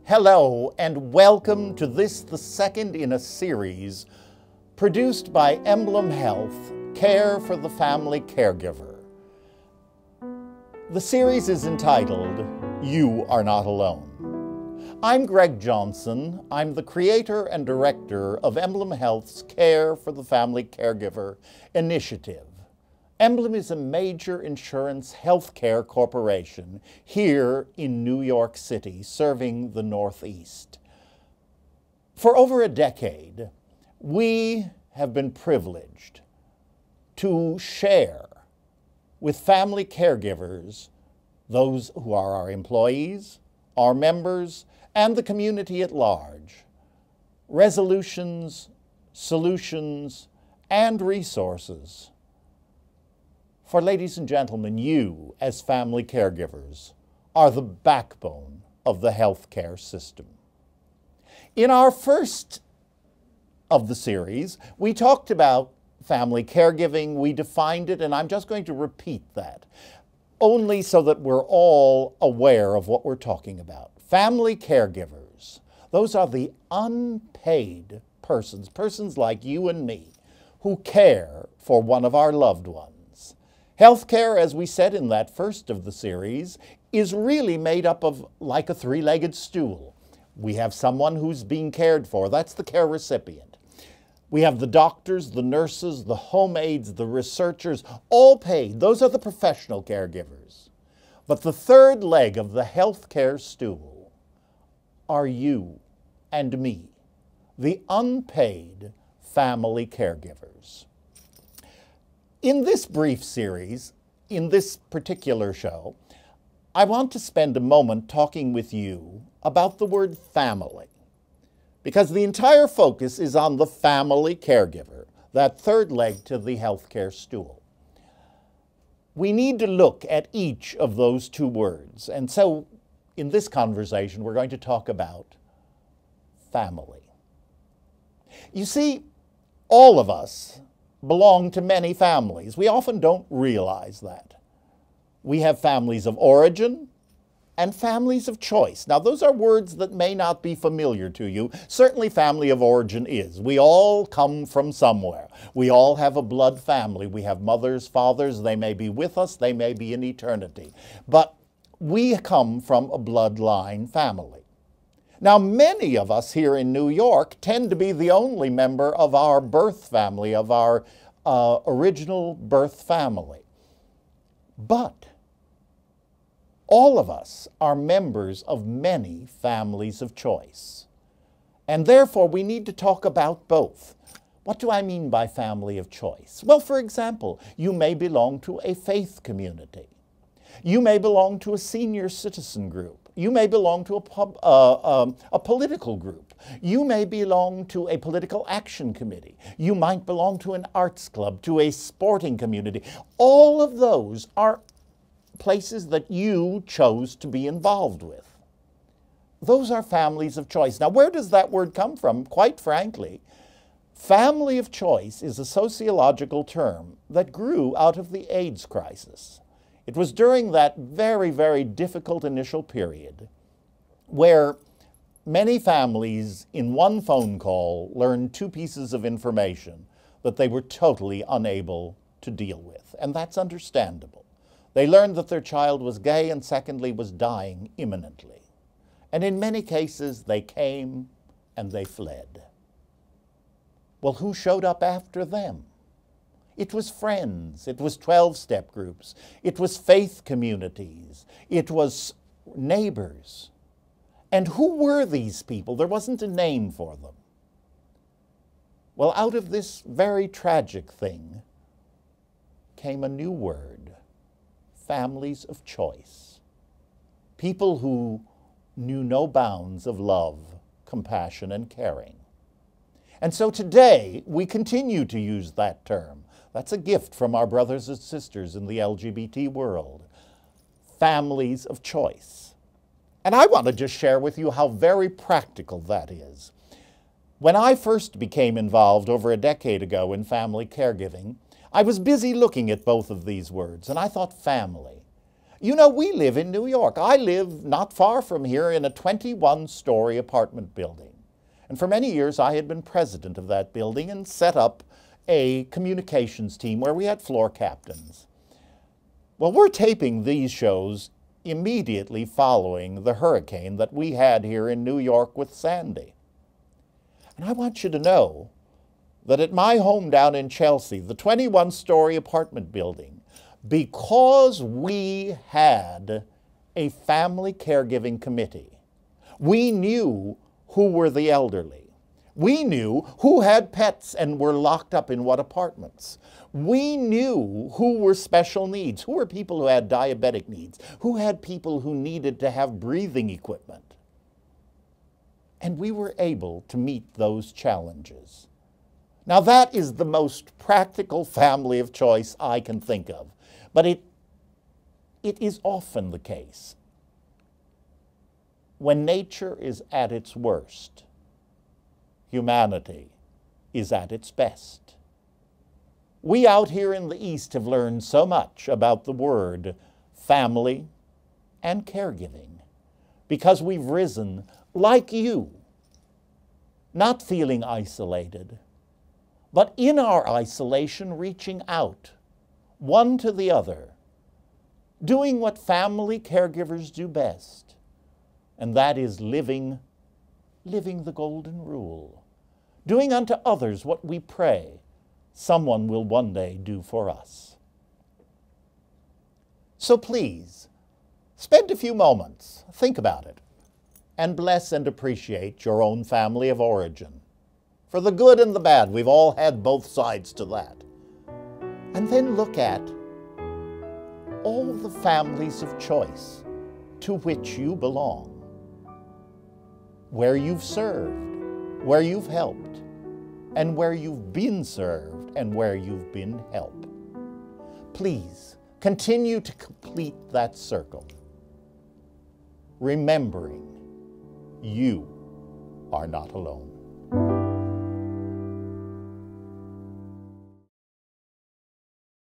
Hello and welcome to this, the second in a series produced by EmblemHealth, Care for the Family Caregiver. The series is entitled, You Are Not Alone. I'm Greg Johnson. I'm the creator and director of EmblemHealth's Care for the Family Caregiver initiative. Emblem is a major insurance healthcare corporation here in New York City, serving the Northeast. For over a decade, we have been privileged to share with family caregivers, those who are our employees, our members, and the community at large, resolutions, solutions, and resources. For ladies and gentlemen, you, as family caregivers, are the backbone of the healthcare system. In our first of the series, we talked about family caregiving. We defined it, and I'm just going to repeat that, only so that we're all aware of what we're talking about. Family caregivers, those are the unpaid persons like you and me, who care for one of our loved ones. Healthcare, as we said in that first of the series, is really made up of like a three-legged stool. We have someone who's being cared for. That's the care recipient. We have the doctors, the nurses, the home aides, the researchers, all paid. Those are the professional caregivers. But the third leg of the healthcare stool are you and me, the unpaid family caregivers. In this brief series, in this particular show, I want to spend a moment talking with you about the word family, because the entire focus is on the family caregiver, that third leg to the healthcare stool. We need to look at each of those two words, and so in this conversation we're going to talk about family. You see, all of us belong to many families. We often don't realize that. We have families of origin and families of choice. Now, those are words that may not be familiar to you. Certainly, family of origin is. We all come from somewhere. We all have a blood family. We have mothers, fathers. They may be with us. They may be in eternity. But we come from a bloodline family. Now, many of us here in New York tend to be the only member of our birth family, of our original birth family. But all of us are members of many families of choice. And therefore, we need to talk about both. What do I mean by family of choice? Well, for example, you may belong to a faith community. You may belong to a senior citizen group. You may belong to a political group. You may belong to a political action committee. You might belong to an arts club, to a sporting community. All of those are places that you chose to be involved with. Those are families of choice. Now, where does that word come from? Quite frankly, family of choice is a sociological term that grew out of the AIDS crisis. It was during that very, very difficult initial period where many families in one phone call learned two pieces of information that they were totally unable to deal with. And that's understandable. They learned that their child was gay and secondly was dying imminently. And in many cases they came and they fled. Well, who showed up after them? It was friends, it was 12-step groups, it was faith communities, it was neighbors. And who were these people? There wasn't a name for them. Well, out of this very tragic thing came a new word, families of choice. People who knew no bounds of love, compassion, and caring. And so today, we continue to use that term. That's a gift from our brothers and sisters in the LGBT world. Families of choice. And I want to just share with you how very practical that is. When I first became involved over a decade ago in family caregiving, I was busy looking at both of these words, and I thought family. You know, we live in New York. I live not far from here in a 21-story apartment building. And for many years, I had been president of that building and set up a communications team where we had floor captains. Well, we're taping these shows immediately following the hurricane that we had here in New York with Sandy. And I want you to know that at my home down in Chelsea, the 21-story apartment building, because we had a family caregiving committee, we knew who were the elderly. We knew who had pets and were locked up in what apartments. We knew who were special needs, who were people who had diabetic needs, who had people who needed to have breathing equipment. And we were able to meet those challenges. Now that is the most practical family of choice I can think of, but it is often the case. When nature is at its worst, humanity is at its best. We out here in the East have learned so much about the word family and caregiving because we've risen like you, not feeling isolated, but in our isolation reaching out, one to the other, doing what family caregivers do best, and that is living the golden rule, doing unto others what we pray someone will one day do for us. So please, spend a few moments, think about it, and bless and appreciate your own family of origin. For the good and the bad, we've all had both sides to that. And then look at all the families of choice to which you belong, where you've served, where you've helped, and where you've been served and where you've been helped. Please continue to complete that circle, remembering you are not alone.